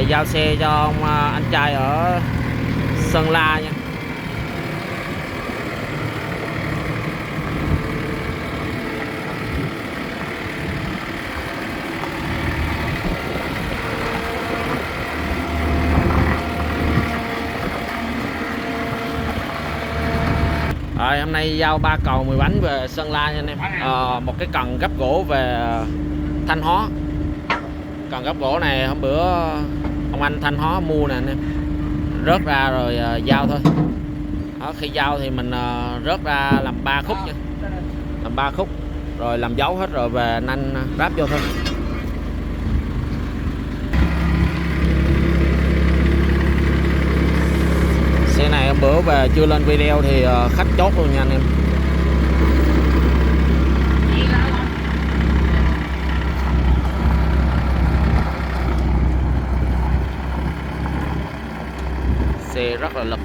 Giao xe cho ông anh trai ở Sơn La nha. Hôm nay giao 3 cầu 10 bánh về Sơn La nha anh em. Một cái cần gấp gỗ về Thanh Hóa. Cần gấp gỗ này hôm bữa ông anh Thanh Hóa mua nè anh em, rớt ra rồi giao thôi. Đó, khi giao thì mình rớt ra làm 3 khúc nha, làm 3 khúc rồi làm dấu hết rồi về nanh ráp vô thôi. Xe này hôm bữa về chưa lên video thì khách chốt luôn nha anh em. Xe rất là lực.